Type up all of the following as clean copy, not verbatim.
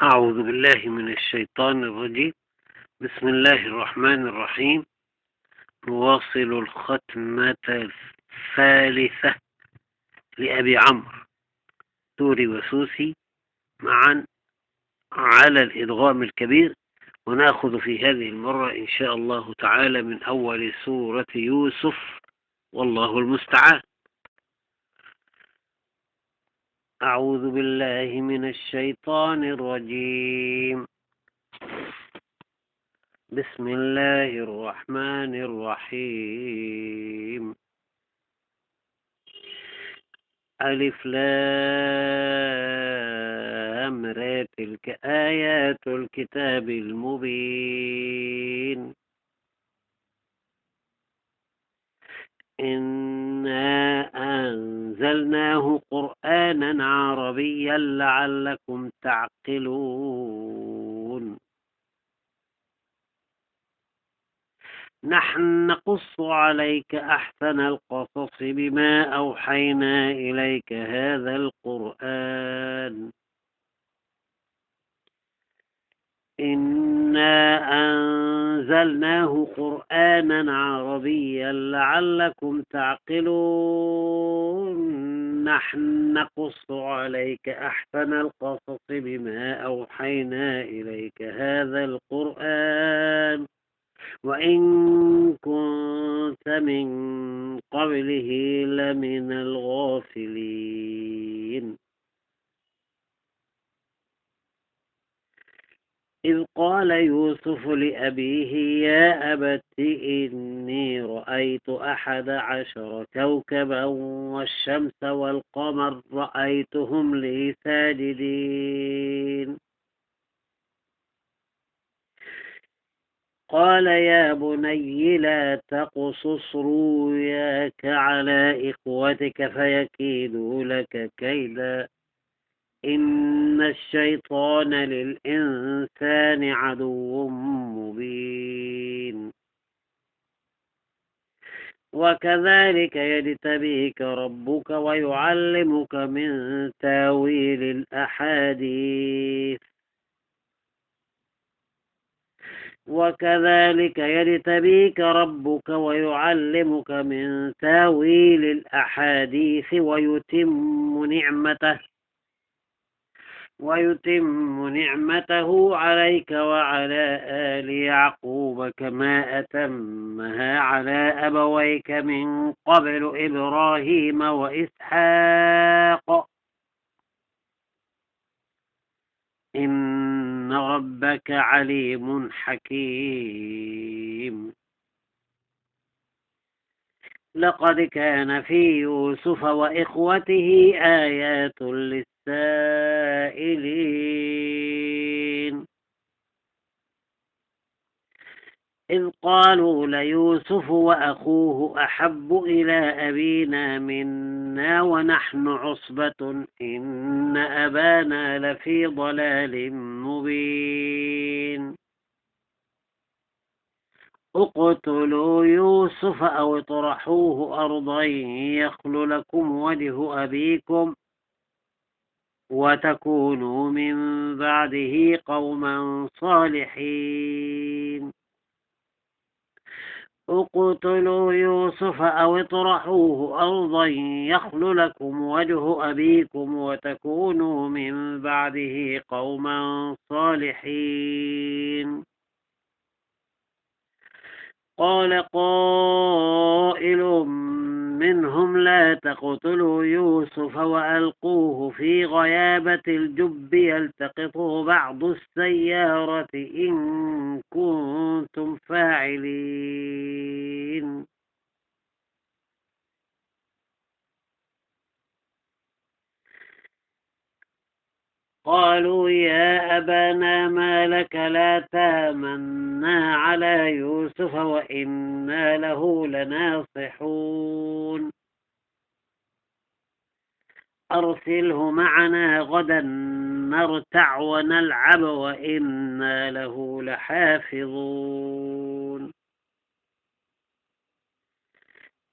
أعوذ بالله من الشيطان الرجيم. بسم الله الرحمن الرحيم. نواصل الختمة الثالثة لأبي عمرو سوري وسوسي معا على الإدغام الكبير، ونأخذ في هذه المرة إن شاء الله تعالى من أول سورة يوسف، والله المستعان. أعوذ بالله من الشيطان الرجيم. بسم الله الرحمن الرحيم. ألف لام را، تلك آيات الكتاب المبين. إنا أنزلناه قرآنا عربيا لعلكم تعقلون. نحن نقص عليك أحسن القصص بما أوحينا إليك هذا القرآن. إنا أنزلناه قرآنا عربيا لعلكم تعقلون. نحن نقص عليك أحسن القصص بما أوحينا إليك هذا القرآن وإن كنت من قبله لمن الغافلين. إذ قال يوسف لأبيه يا أبت إني رأيت 11 كوكبا والشمس والقمر رأيتهم لي ساجدين. قال يا بني لا تقصص رؤياك على إخوتك فيكيدوا لك كيدا إن الشيطان للإنسان عدو مبين. وكذلك يجتبيك ربك ويعلمك من تاويل الأحاديث وكذلك يجتبيك ربك ويعلمك من تاويل الأحاديث ويتم نعمته عليك وعلى آل يعقوب كما أتمها على أبويك من قبل إبراهيم وإسحاق إن ربك عليم حكيم. لقد كان في يوسف وإخوته آيات للسائلين إذ قالوا ليوسف وأخوه أحب إلى أبينا منا ونحن عصبة إن أبانا لفي ضلال مبين. اقتلوا يوسف أو اطرحوه أرضا يخل لكم وجه أبيكم وتكونوا من بعده قوما صالحين. اقتلوا يوسف أو اطرحوه أرضا يخل لكم وجه أبيكم وتكونوا من بعده قوما صالحين. قال قائل منهم لا تقتلوا يوسف وألقوه في غيابة الجب يلتقطه بعض السيارة إن كنتم فاعلين. قالوا يا أبانا ما لك لا تامنا على يوسف وإنا له لناصحون أرسله معنا غدا نرتع ونلعب وإنا له لحافظون.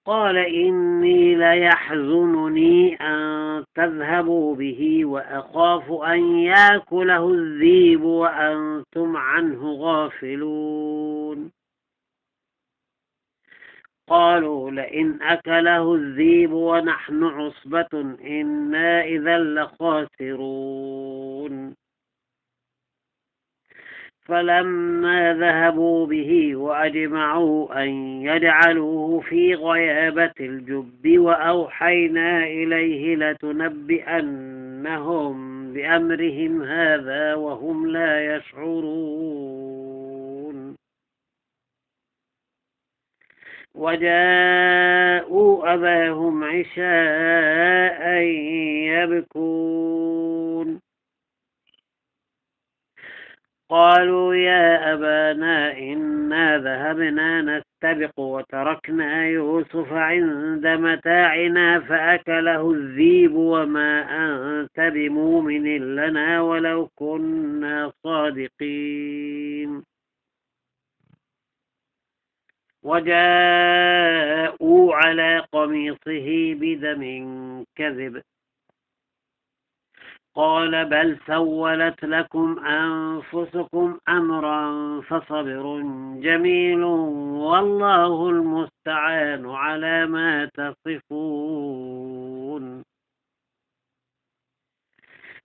قال إني ليحزنني أن تذهبوا به وأخاف أن يأكله الذئب وأنتم عنه غافلون. قالوا لئن أكله الذئب ونحن عصبة إنا إذا لخاسرون. فلما ذهبوا به وأجمعوا أن يجعلوه في غيابة الجب وأوحينا إليه لتنبئنهم بأمرهم هذا وهم لا يشعرون. وجاءوا أباهم عشاء يبكون. قالوا يا أبانا إنا ذهبنا نستبق وتركنا يوسف عند متاعنا فأكله الذئب وما أنت بمؤمن لنا ولو كنا صادقين. وجاءوا على قميصه بدم كذب. قال بل سولت لكم أنفسكم أمرا فصبر جميل والله المستعان على ما تصفون.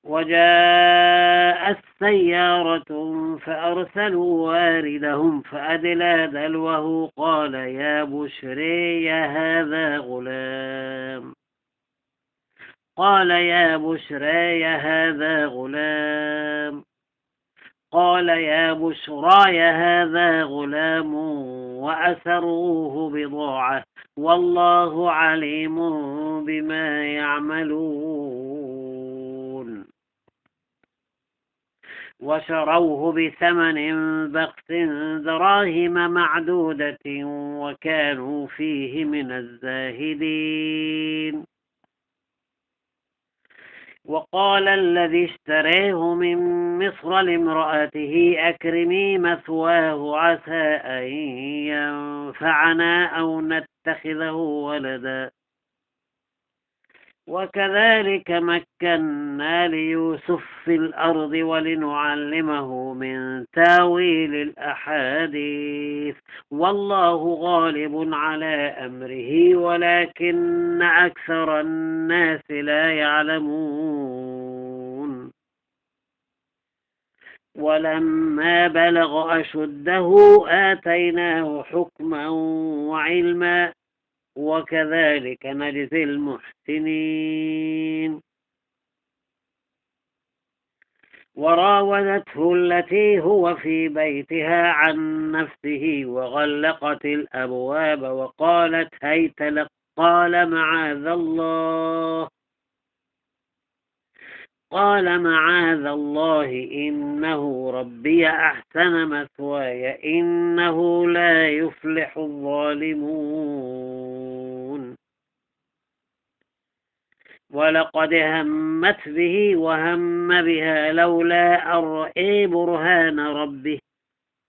وجاءت سيارة فأرسلوا واردهم فأدلى دلوه قال يا بشري هذا غلام. قال يا بشرى هذا غلام. قال يا بشرى هذا غلام وأسروه بضاعة والله عليم بما يعملون. وشروه بثمن بخس دراهم معدودة وكانوا فيه من الزاهدين. وقال الذي اشتريه من مصر لامرأته أكرمي مثواه عسى أن ينفعنا أو نتخذه ولدا. وكذلك مكنا ليوسف في الأرض ولنعلمه من تاويل الأحاديث والله غالب على أمره ولكن أكثر الناس لا يعلمون. ولما بلغ أشده آتيناه حكما وعلما وكذلك نجزي المحسنين. وراودته التي هو في بيتها عن نفسه وغلقت الأبواب وقالت هيت لك قال معاذ الله إنه ربي أحسن مثواي إنه لا يفلح الظالمون. ولقد همت به وهم بها لولا أن رأى برهان ربه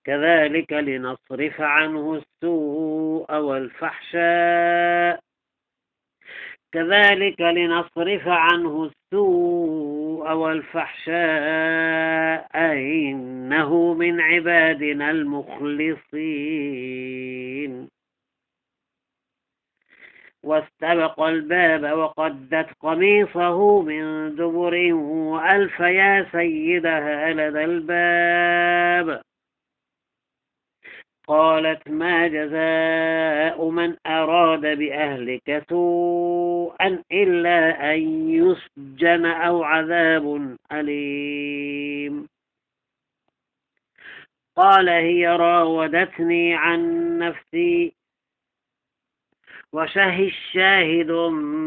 كذلك لنصرف عنه السوء والفحشاء إنه من عبادنا المخلصين. واستبق الباب وقدت قميصه من دبر وألف يا سيدها لدى الباب. قالت ما جزاء من أراد بأهلك سوءا إلا أن يسجن أو عذاب أليم. قال هي راودتني عن نفسي وشهد شاهد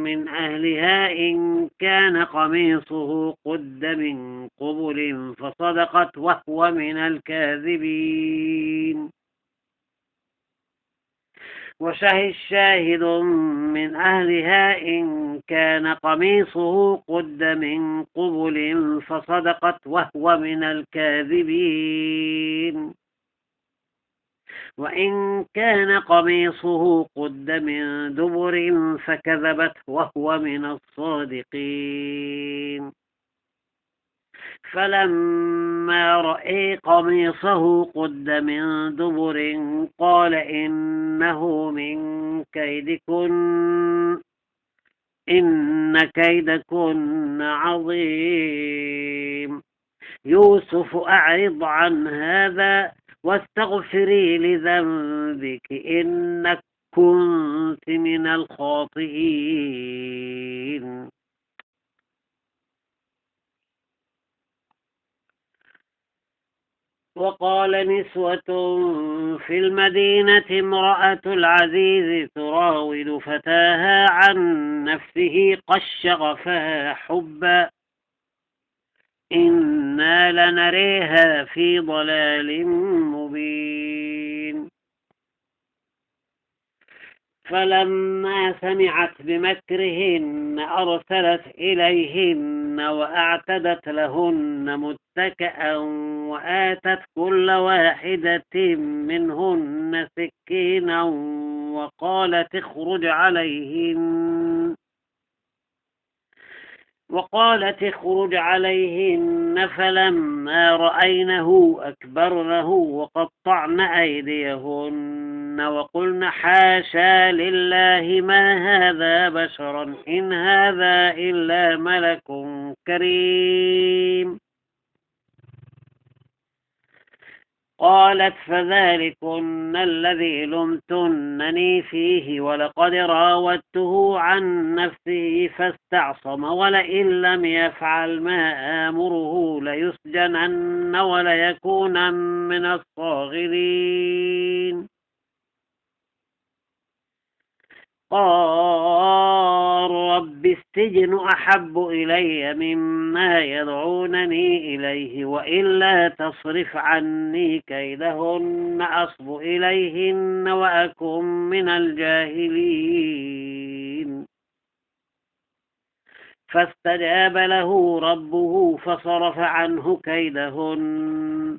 من أهلها إن كان قميصه قد من قبل فصدقت وهو من الكاذبين. وشهد شاهد من أهلها إن كان قميصه قد من قبل فصدقت وهو من الكاذبين. وإن كان قميصه قد من دبر فكذبت وهو من الصادقين. فلما رأى قميصه قد من دبر قال إنه من كيدكن إن كيدكن عظيم. يوسف أعرض عن هذا واستغفري لذنبك إنك كنت من الخاطئين. وقال نسوة في المدينة امرأة العزيز تراود فتاها عن نفسه قد شغفها حبا إنا لنريها في ضلال مبين. فلما سمعت بمكرهن أرسلت إليهن وأعتدت لهن متكئا وآتت كل واحدة منهن سكينا وقالت اخرج عليهن فلما رأينه أكبرنه وقطعن أيديهن وقلن حاشا لله ما هذا بشرا إن هذا إلا ملك كريم. قالت فذلكن الذي لمتنني فيه ولقد راودته عن نفسه فاستعصم ولئن لم يفعل ما آمره ليسجنن وليكون من الصاغرين. قال رب السجن أحب إلي مما يدعونني إليه وإلا تصرف عني كيدهن أصب إليهن وأكن من الجاهلين. فاستجاب له ربه فصرف عنه كيدهن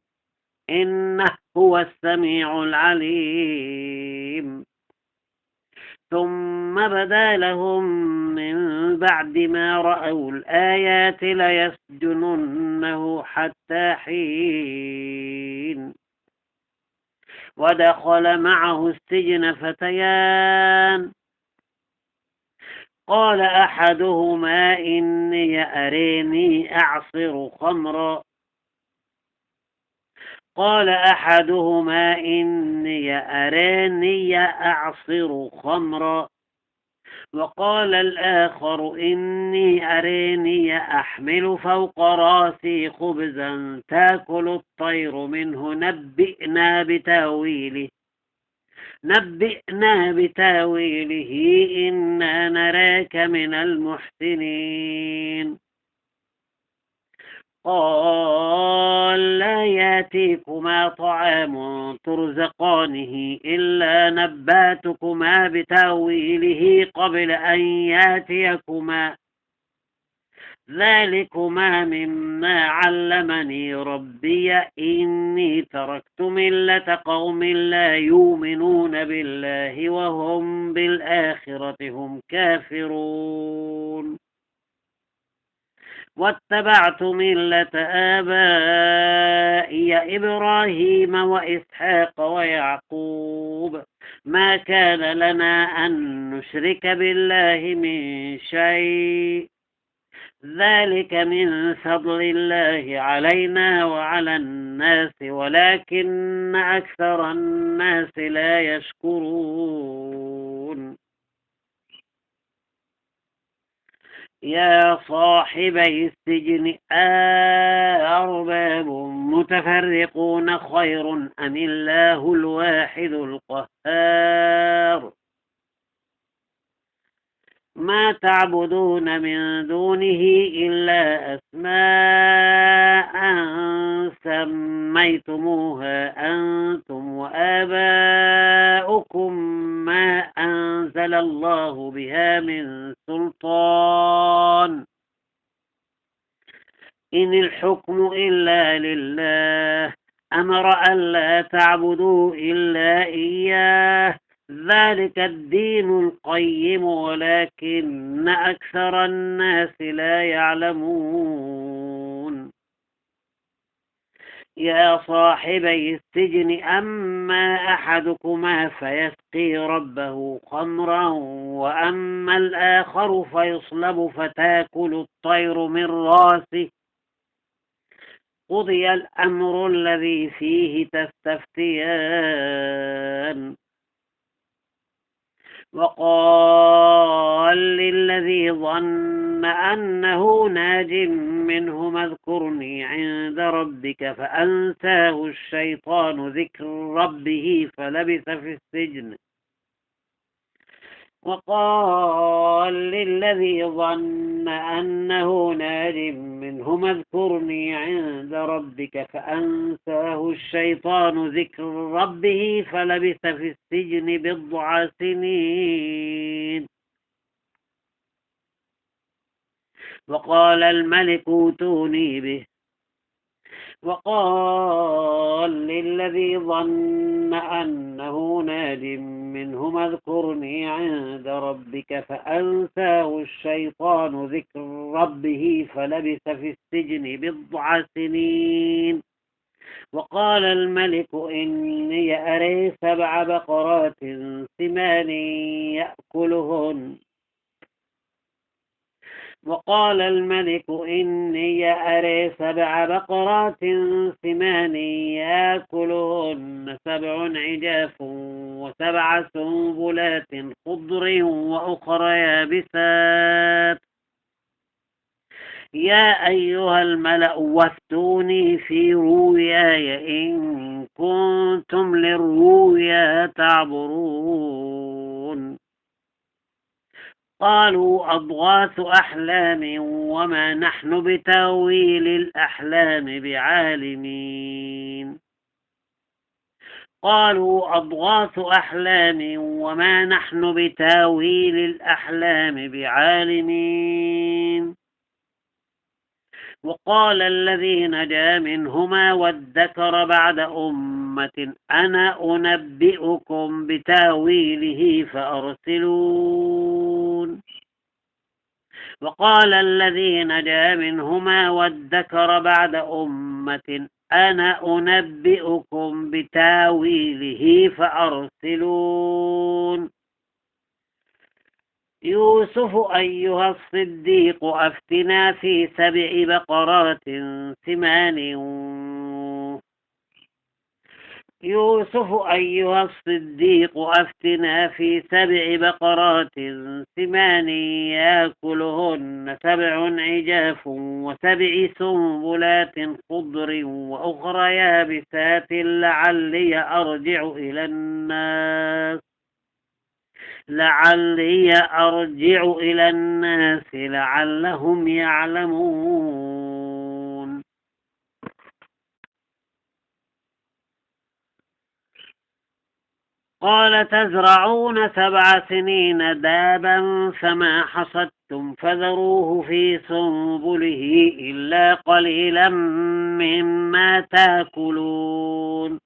إنه هو السميع العليم. ثم بدا لهم من بعد ما رأوا الآيات ليسجننه حتى حين. ودخل معه السجن فتيان قال أحدهما إني أريني أعصر خمرا وقال الآخر إني أريني أحمل فوق راسي خبزا تأكل الطير منه نبئنا بتاويله إنا نراك من المحسنين. قال لا يأتيكما طعام ترزقانه إلا نباتكما بتاويله قبل أن يأتيكما ذلكما مما علمني ربي إني تركت ملة قوم لا يؤمنون بالله وهم بالآخرة هم كافرون واتبعت ملة آبائي إبراهيم وإسحاق ويعقوب ما كان لنا أن نشرك بالله من شيء ذلك من فضل الله علينا وعلى الناس ولكن أكثر الناس لا يشكرون. يا صاحبي السجن أأرباب متفرقون خير أم الله الواحد القهار. ما تعبدون من دونه إلا أسماء سميتموها أنتم وآباؤكم ما أنزل الله بها من سلطان إن الحكم إلا لله أمر ألا تعبدوا إلا إياه ذلك الدين القيم ولكن أكثر الناس لا يعلمون يا صاحبي السجن أما أحدكما فيسقي ربه خمرا وأما الآخر فيصلب فتاكل الطير من راسه قضي الأمر الذي فيه تستفتيان وقال للذي ظن أنه ناج منهما اذكرني عند ربك فأنساه الشيطان ذكر ربه فلبث في السجن وقال للذي ظن أنه ناج منهما اذكرني عند ربك فأنساه الشيطان ذكر ربه فلبث في السجن بضع سنين وقال الملك اوتوني به وقال للذي ظن أنه ناج منهما اذكرني عند ربك فأنساه الشيطان ذكر ربه فلبث في السجن بضع سنين وقال الملك إني أري 7 بقرات سمان يأكلهن وقال الملك إني أري 7 بقرات سمان يأكلهن 7 عجاف و7 سنبلات خضر وأخرى يابسات يا أيها الملأ وافتوني في رؤياي إن كنتم للرؤيا تعبرون قالوا أضغاث أحلام وما نحن بتاويل الأحلام بعالمين قالوا أضغاث أحلام وما نحن بتاويل الأحلام بعالمين وقال الذي نجا منهما وادكر بعد أمة أنا أنبئكم بتاويله فأرسلون وقال الذي نجا منهما وادكر بعد أمة أنا أنبئكم بتاويله فأرسلون يوسف أيها الصديق أفتنا في 7 بقرات سمان يوسف أيها الصديق أفتنا في 7 بقرات سمان يأكلهن 7 عجاف و7 سنبلات خضر وأخرى يابسات لعلي أرجع إلى الناس لعلهم يعلمون قال تزرعون 7 سنين دابا فما حصدتم فذروه في سنبله إلا قليلا مما تأكلون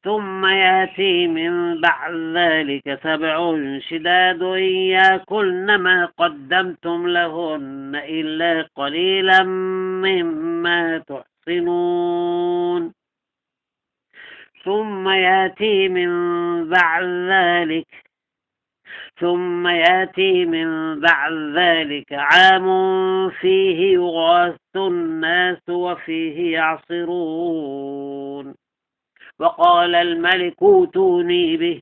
ثم يأتي من بعد ذلك 7 شداد يأكلن ما قدمتم لهن إلا قليلا مما تحصنون ثم يأتي من بعد ذلك عام فيه يغاث الناس وفيه يعصرون وقال الملك اوتوني به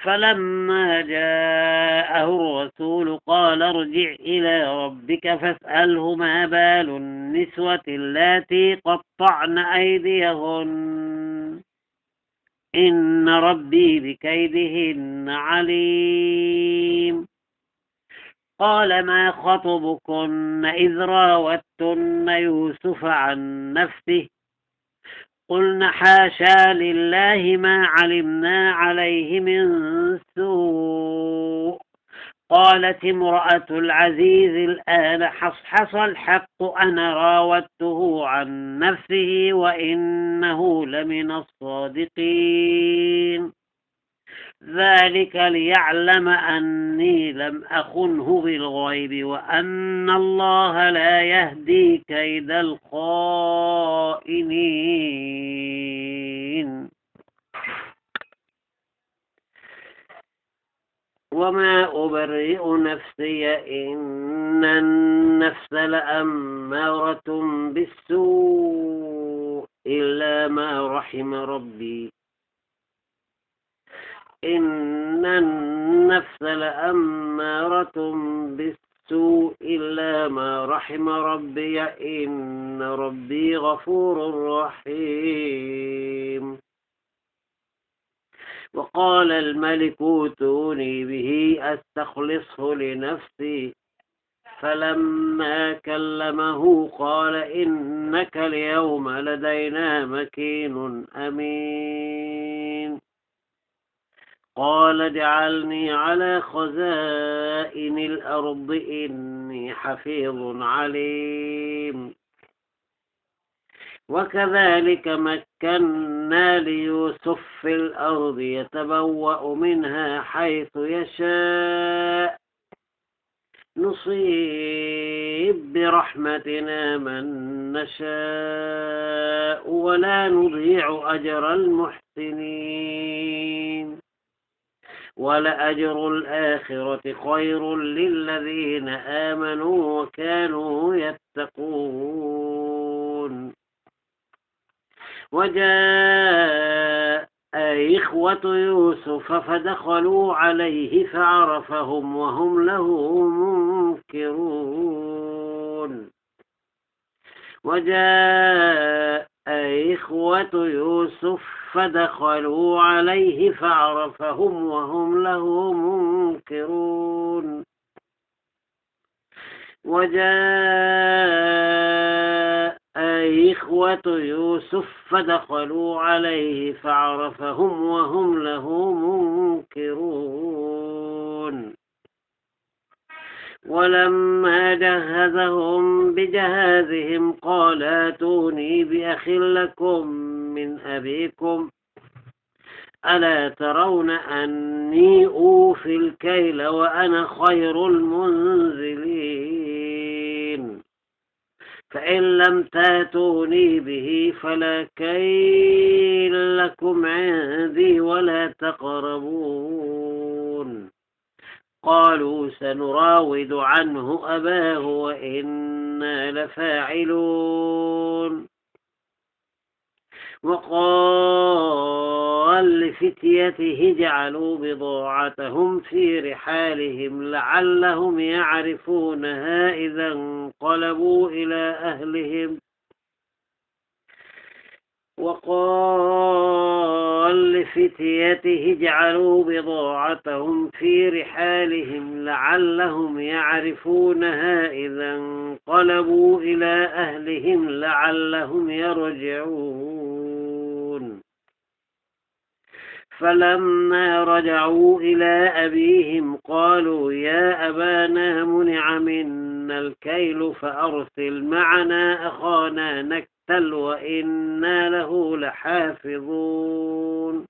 فلما جاءه الرسول قال ارجع إلى ربك فاسأله ما بال النسوة اللاتي قطعن أيديهن إن ربي بكيدهن عليم قال ما خطبكن إذ راوتن يوسف عن نفسه قلنا حاشا لله ما علمنا عليه من سوء قالت امرأة العزيز الآن حصحص الحق أنا راودته عن نفسه وإنه لمن الصادقين ذلك ليعلم أني لم أخنه بالغيب وأن الله لا يهدي كيد الخائنين وما أبرئ نفسي إن النفس لأمارة بالسوء إلا ما رحم ربي إن النفس لأمارة بالسوء إلا ما رحم ربي إن ربي غفور رحيم وقال الملك ائتوني به أستخلصه لنفسي فلما كلمه قال إنك اليوم لدينا مكين أمين قال اجعلني على خزائن الأرض إني حفيظ عليم وكذلك مكنا ليوسف في الأرض يتبوأ منها حيث يشاء نصيب برحمتنا من نشاء ولا نضيع أجر المحسنين ولأجر الآخرة خير للذين آمنوا وكانوا يتقون وجاء إخوة يوسف فدخلوا عليه فعرفهم وهم له منكرون وجاء إخوة يوسف فدخلوا عليه فعرفهم وهم له منكرون وجاء إخوة يوسف فدخلوا عليه فعرفهم وهم له منكرون ولما جهزهم بجهازهم قال ائتوني بأخ لكم من أبيكم ألا ترون أني أوفي الكيل وأنا خير المنزلين فإن لم تاتوني به فلا كيل لكم عندي ولا تقربون قالوا سنراود عنه أباه وإنا لفاعلون وقال لفتيته اجعلوا بضاعتهم في رحالهم لعلهم يعرفونها إذا انقلبوا إلى أهلهم وقال لفتيته اجعلوا بضاعتهم في رحالهم لعلهم يعرفونها إذا انقلبوا إلى أهلهم لعلهم يرجعون فلما رجعوا إلى أبيهم قالوا يا أبانا منع منا الكيل فأرسل معنا أخانا نكتل وإنا له لحافظون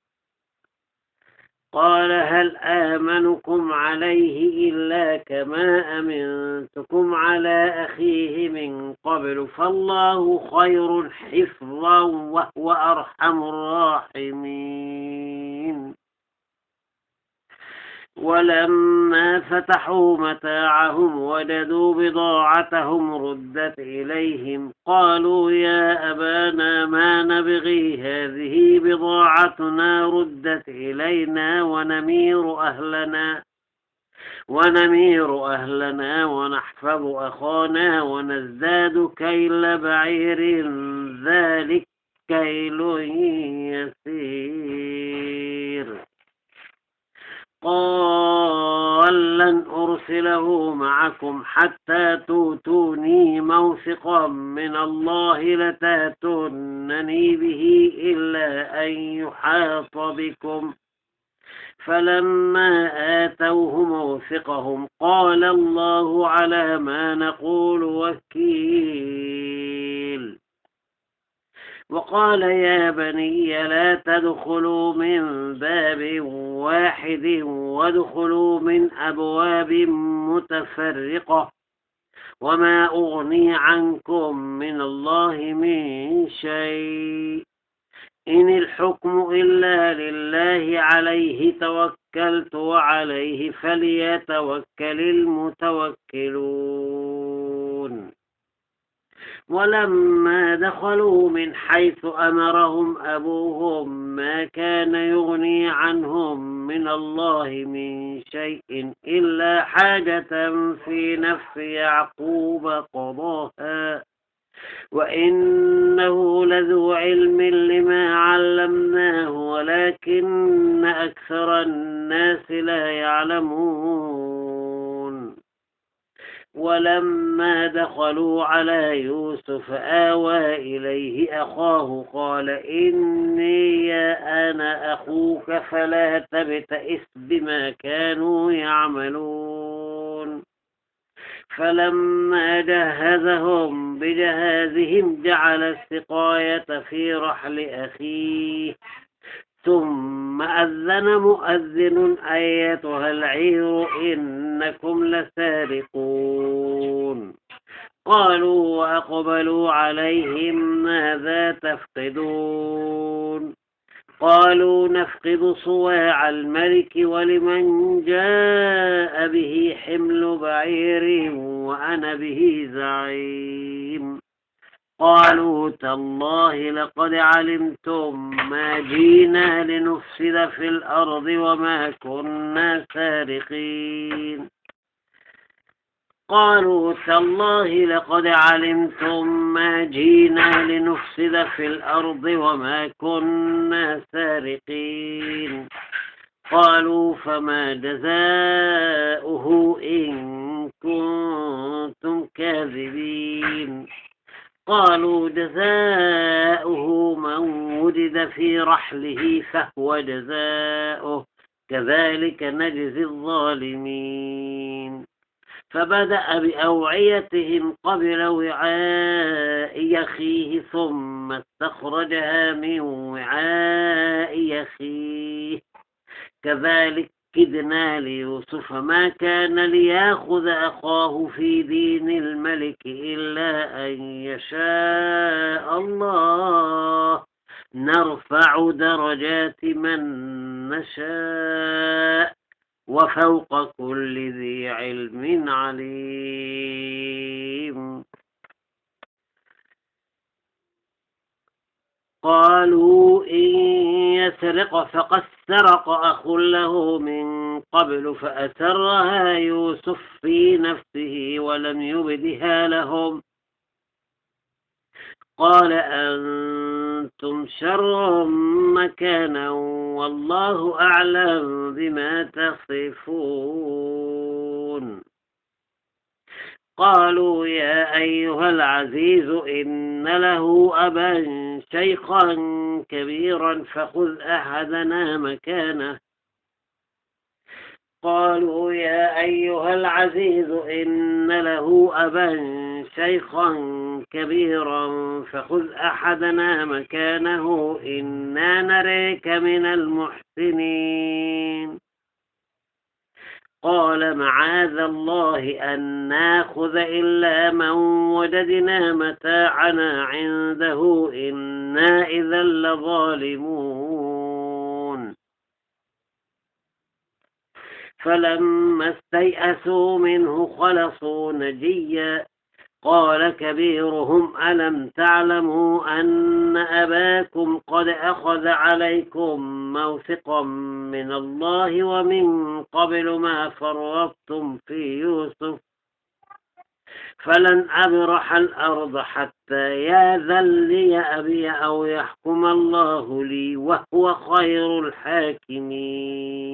قال هل آمنكم عليه إلا كما أمنتكم على أخيه من قبل فالله خير حفظا وهو أرحم الراحمين ولما فتحوا متاعهم وجدوا بضاعتهم ردت إليهم قالوا يا أبانا ما نبغي هذه بضاعتنا ردت إلينا ونمير أهلنا ونحفظ أخانا ونزداد كيل بعير ذلك كيل يسير قال لن أرسله معكم حتى تؤتوني موثقا من الله لتأتونني به إلا أن يحاط بكم فلما آتوه موثقهم قال الله على ما نقول وكيل. وقال يا بني لا تدخلوا من باب واحد وادخلوا من أبواب متفرقة وما أغني عنكم من الله من شيء إن الحكم إلا لله عليه توكلت وعليه فليتوكل المتوكلون. ولما دخلوا من حيث أمرهم أبوهم ما كان يغني عنهم من الله من شيء إلا حاجة في نفس يعقوب قضاها وإنه لذو علم لما علمناه ولكن أكثر الناس لا يعلمون. ولما دخلوا على يوسف آوى إليه أخاه قال إني أنا أخوك فلا تبتئس بما كانوا يعملون. فلما جهزهم بجهازهم جعل السقاية في رحل أخيه ثم أذن مؤذن أيتها العير إنكم لسارقون. قالوا وأقبلوا عليهم ماذا تفقدون قالوا نفقد صواع الملك ولمن جاء به حمل بعير وأنا به زعيم. قالوا تالله لقد علمتم ما جئنا لنفسد في الأرض وما كنا سارقين. قالوا تالله لقد علمتم ما جئنا لنفسد في الأرض وما كنا سارقين. قالوا فما جزاؤه إن كنتم كاذبين. قالوا جزاؤه من وجد في رحله فهو جزاؤه كذلك نجزي الظالمين. فبدأ بأوعيتهم قبل وعاء أخيه ثم استخرجها من وعاء أخيه كذلك كدنا ليوسف ما كان ليأخذ أخاه في دين الملك إلا أن يشاء الله نرفع درجات من نشاء وفوق كل ذي علم عليم. قالوا إن يسرق فقد سرق أخ له من قبل فأسرها يوسف في نفسه ولم يبدها لهم. قال أنتم شر مكانا والله أعلم بما تصفون. قالوا يا أيها العزيز إن له أبا شيخا كبيرا فخذ أحدنا مكانه. قالوا يا أيها العزيز إن له أبا شيخا كبيرا فخذ أحدنا مكانه إنا نريك من المحسنين. قال معاذ الله أن ناخذ إلا من وجدنا متاعنا عنده إنا إذا لظالمون. فلما استيئسوا منه خلصوا نجيا قال كبيرهم ألم تعلموا أن أباكم قد أخذ عليكم موثقا من الله ومن قبل ما فرطتم في يوسف فلن أبرح الأرض حتى يأذن لي أبي أو يحكم الله لي وهو خير الحاكمين.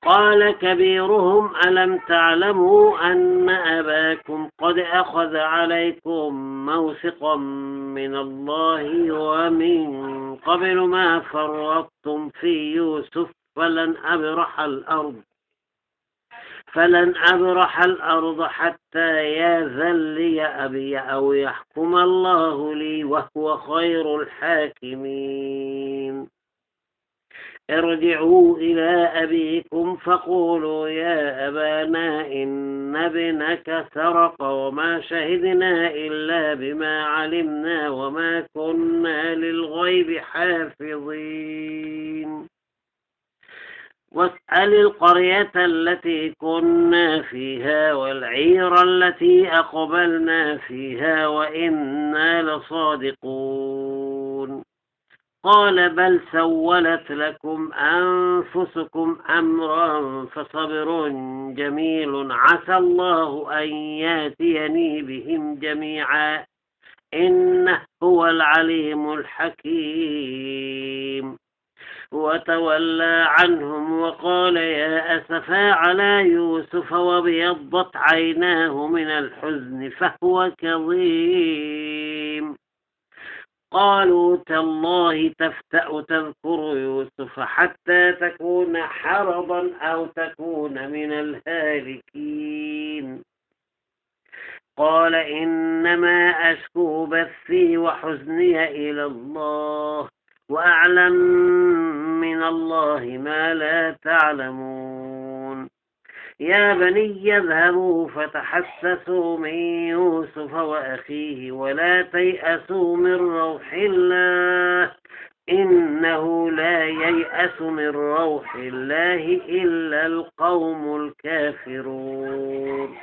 قال كبيرهم ألم تعلموا أن أباكم قد أخذ عليكم موثقا من الله ومن قبل ما فرطتم في يوسف فلن أبرح الأرض حتى يأذن لي أبي أو يحكم الله لي وهو خير الحاكمين ارجعوا إلى أبيكم فقولوا يا أبانا إن ابنك سرق وما شهدنا إلا بما علمنا وما كنا للغيب حافظين واسأل القرية التي كنا فيها والعير التي أقبلنا فيها وإنا لصادقون قال بل سولت لكم أنفسكم أمرا فصبر جميل عسى الله أن ياتيني بهم جميعا إنه هو العليم الحكيم وتولى عنهم وقال يا أسفا على يوسف وابيضت عيناه من الحزن فهو كظيم قالوا تالله تفتأ تذكر يوسف حتى تكون حرضا أو تكون من الهالكين قال إنما أشكو بثي وحزني إلى الله وأعلم من الله ما لا تعلمون يا بني يذهبوا فتحسسوا من يوسف وأخيه ولا تيأسوا من روح الله إنه لا ييأس من روح الله إلا القوم الكافرون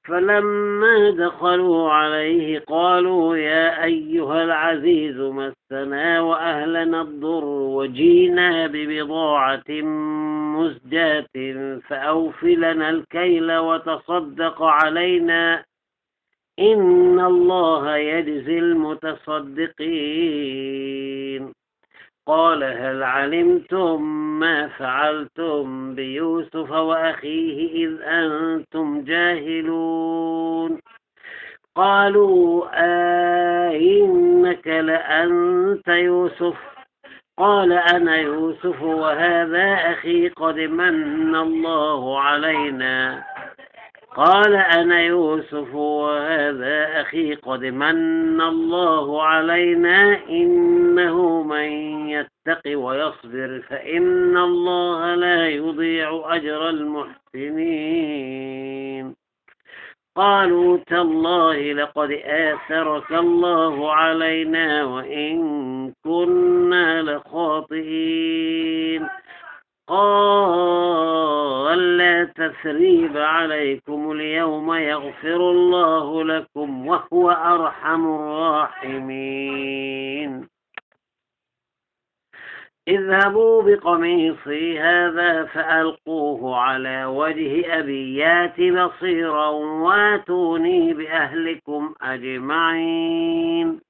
فلما دخلوا عليه قالوا يا أيها العزيز مسنا وأهلنا الضر وجينا ببضاعة مزجاة فأوف لنا الكيل وتصدق علينا إن الله يجزي المتصدقين قال هل علمتم ما فعلتم بيوسف وأخيه إذ أنتم جاهلون قالوا إنك لأنت يوسف قال أنا يوسف وهذا أخي قد من الله علينا إنه من يتق ويصبر فإن الله لا يضيع أجر المحسنين قالوا تالله لقد آثرك الله علينا وإن كنا لخاطئين قال لا تثريب عليكم اليوم يغفر الله لكم وهو أرحم الراحمين اذهبوا بقميصي هذا فألقوه على وجه أبي يات بصيرا واتوني بأهلكم أجمعين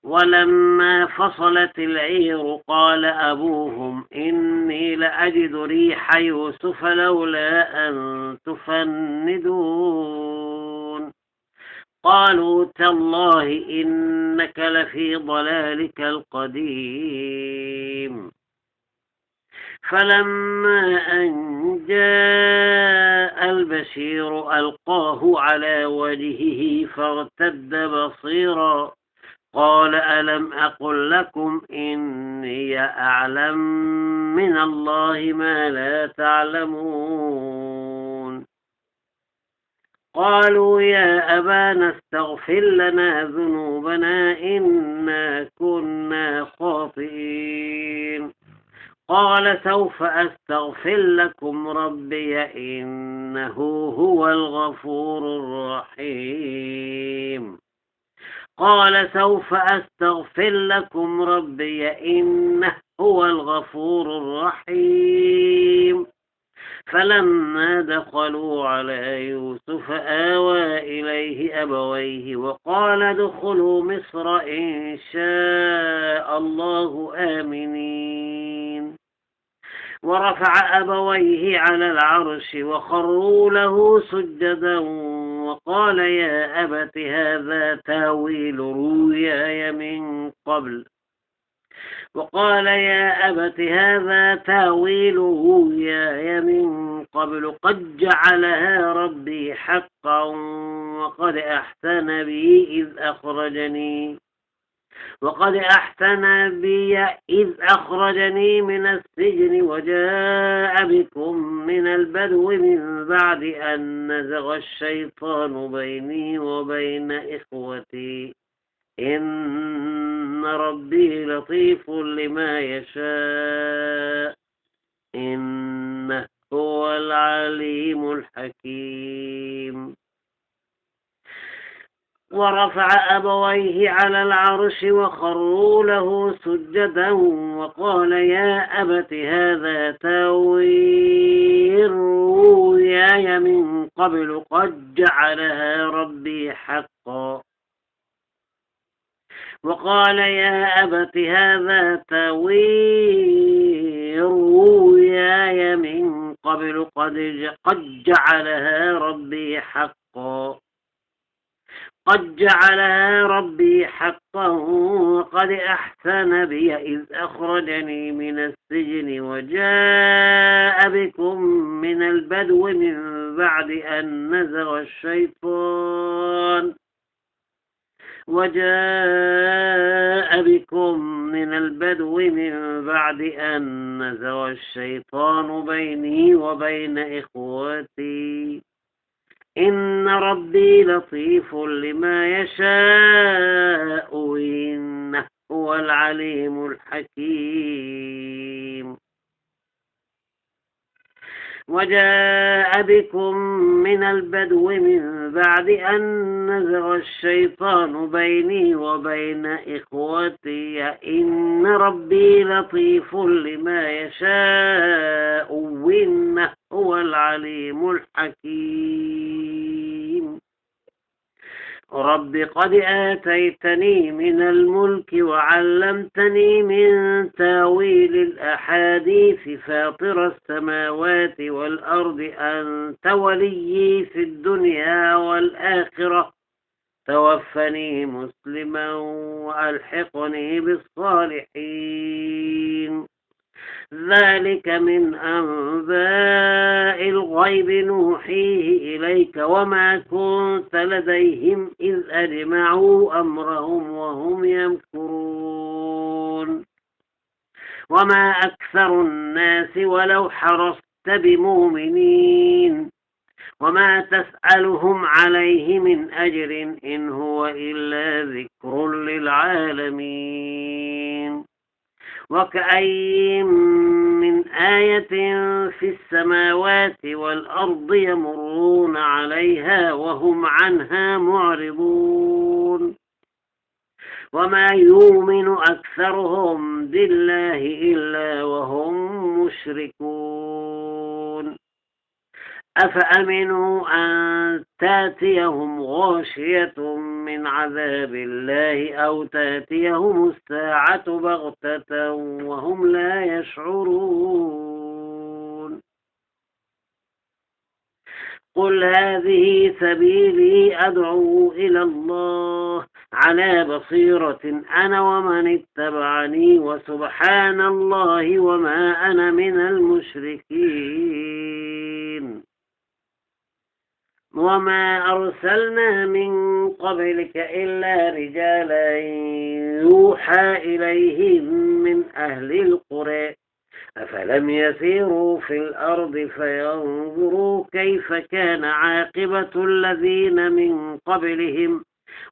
ولما فصلت العير قال أبوهم إني لأجد ريح يوسف لولا أن تفندون قالوا تالله إنك لفي ضلالك القديم فلما أن جاء البشير ألقاه على وجهه فارتد بصيرا قال ألم أقل لكم إني أعلم من الله ما لا تعلمون قالوا يا أبانا استغفر لنا ذنوبنا إنا كنا خاطئين قال سوف أستغفر لكم ربي إنه هو الغفور الرحيم فلما دخلوا على يوسف آوى إليه أبويه وقال ادخلوا مصر إن شاء الله آمنين ورفع أبويه على العرش وخروا له سجدا وقال يا أبت هذا تاويل رؤياي من قبل قد جعلها ربي حقا وقد أحسن بي إذ أخرجني من السجن وجاء بكم من البدو من بعد أن نزغ الشيطان بيني وبين إخوتي إن ربي لطيف لما يشاء إنه هو العليم الحكيم ورفع أبويه على العرش وخروا له سجدا وقال يا أبت هذا تاويل رؤياي من قبل قد جعلها ربي حقا وقد أحسن بي إذ أخرجني من السجن وجاء بكم من البدو من بعد أن نزغ الشيطان بيني وبين إخوتي إن ربي لطيف لما يشاء إنه هو العليم الحكيم وجاء بكم من البدو من بعد أن نزغ الشيطان بيني وبين إخوتي إن ربي لطيف لما يشاء إنه هو العليم الحكيم رب قد آتيتني من الملك وعلمتني من تاويل الأحاديث فاطر السماوات والأرض أنت وليي في الدنيا والآخرة توفني مسلما وألحقني بالصالحين ذلك من أنباء الغيب نوحيه إليك وما كنت لديهم إذ أجمعوا أمرهم وهم يمكرون وما أكثر الناس ولو حرصت بمؤمنين وما تسألهم عليه من أجر إن هو إلا ذكر للعالمين وكأين من آية في السماوات والأرض يمرون عليها وهم عنها معرضون وما يؤمن أكثرهم بالله إلا وهم مشركون أفأمنوا أن تأتيهم غاشية من عذاب الله أو تأتيهم الساعة بغتة وهم لا يشعرون قل هذه سبيلي أدعو إلى الله على بصيرة أنا ومن اتبعني وسبحان الله وما أنا من المشركين وما أرسلنا من قبلك إلا رجالا يوحى إليهم من أهل القرى أفلم يسيروا في الأرض فينظروا كيف كان عاقبة الذين من قبلهم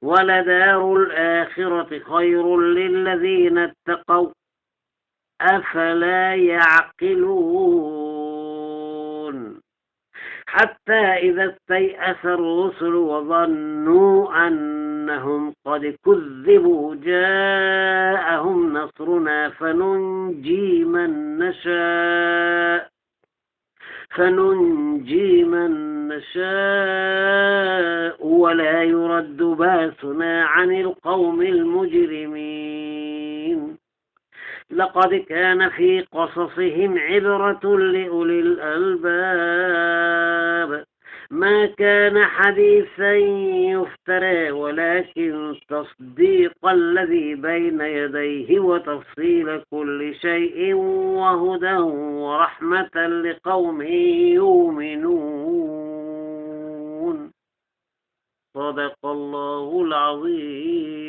ولدار الآخرة خير للذين اتقوا أفلا يعقلون حتى إذا استيأس الرسل وظنوا أنهم قد كذبوا جاءهم نصرنا فننجي من نشاء فننجي من نشاء ولا يرد باسنا عن القوم المجرمين. لقد كان في قصصهم عبرة لأولي الألباب ما كان حديثا يفترى ولكن تصديق الذي بين يديه وتفصيل كل شيء وهدى ورحمة لقوم يؤمنون. صدق الله العظيم.